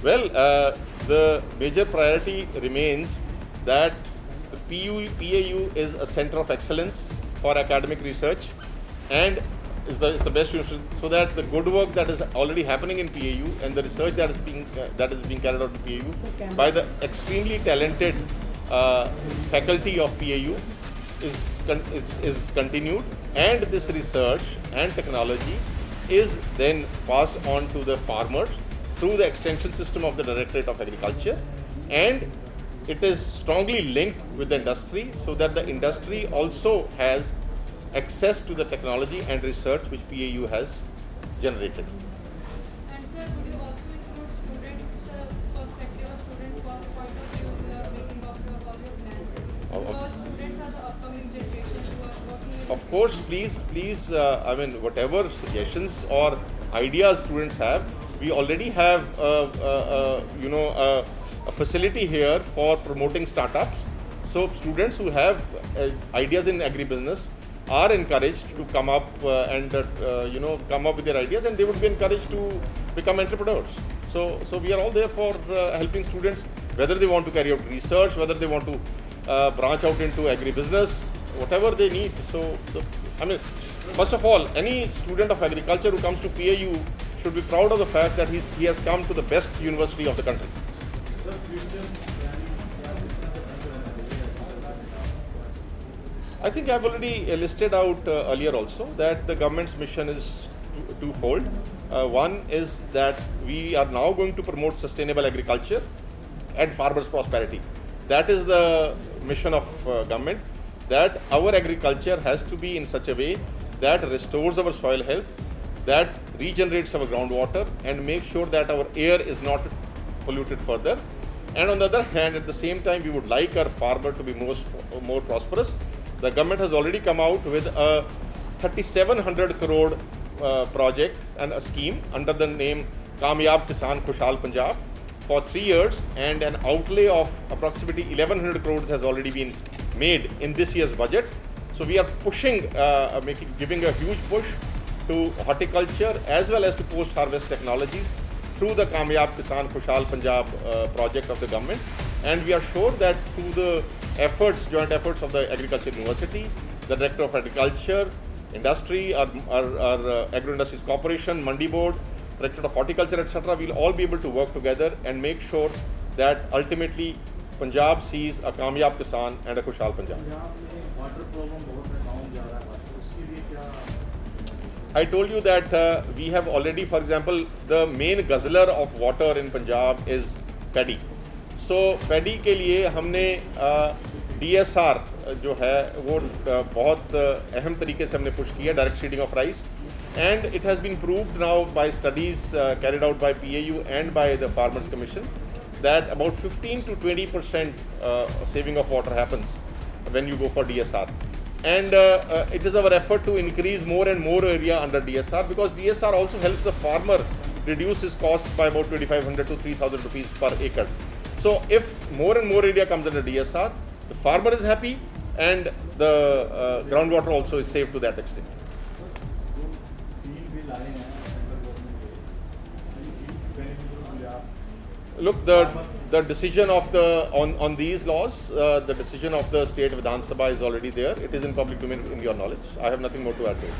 Well, the major priority remains that the PAU is a center of excellence for academic research and is the best institution, so that the good work that is already happening in PAU and the research that is being carried out in PAU by the extremely talented faculty of PAU is continued, and this research and technology is then passed on to the farmers through the extension system of the Directorate of Agriculture, and it is strongly linked with the industry, so that the industry also has access to the technology and research which PAU has generated. And sir, could you also include students' perspective, a student point of view you are making of all your plans? Because students are the upcoming generation who are working in... Of course, please, I mean, whatever suggestions or ideas students have, we already have, a facility here for promoting startups. So students who have ideas in agribusiness are encouraged to come up come up with their ideas, and they would be encouraged to become entrepreneurs. So we are all there for helping students, whether they want to carry out research, whether they want to branch out into agribusiness, whatever they need. So, first of all, any student of agriculture who comes to PAU should be proud of the fact that he has come to the best university of the country. I think I've already listed out earlier also that the government's mission is twofold. One is that we are now going to promote sustainable agriculture and farmers' prosperity. That is the mission of government, that our agriculture has to be in such a way that restores our soil health, that regenerates our groundwater, and make sure that our air is not polluted further. And on the other hand, at the same time, we would like our farmer to be more prosperous. The government has already come out with a 3,700 crore project and a scheme under the name Kamyab Kisan Khushhal Punjab for 3 years, and an outlay of approximately 1,100 crores has already been made in this year's budget. So we are pushing, giving a huge push to horticulture as well as to post-harvest technologies through the Kamyab Kisan Khushhal Punjab project of the government. And we are sure that through the joint efforts of the Agriculture University, the Director of Agriculture, Industry, our Agro Industries Corporation, Mandi Board, Director of Horticulture, etc., we'll all be able to work together and make sure that ultimately Punjab sees a Kamyab Kisan and a Khushhal Punjab. I told you that we have already, for example, the main guzzler of water in Punjab is paddy. So paddy के लिए हमने DSR जो है वो बहुत अहम तरीके से हमने पुश किया, direct seeding of rice, and it has been proved now by studies carried out by PAU and by the Farmers Commission that about 15 to 20% saving of water happens when you go for DSR. And it is our effort to increase more and more area under DSR, because DSR also helps the farmer reduce his costs by about 2,500 to 3,000 rupees per acre. So if more and more area comes under DSR, the farmer is happy and the groundwater also is saved to that extent. Look, the decision of on these laws, the decision of the state Vidhan Sabha is already there. It is in public domain in your knowledge. I have nothing more to add to it.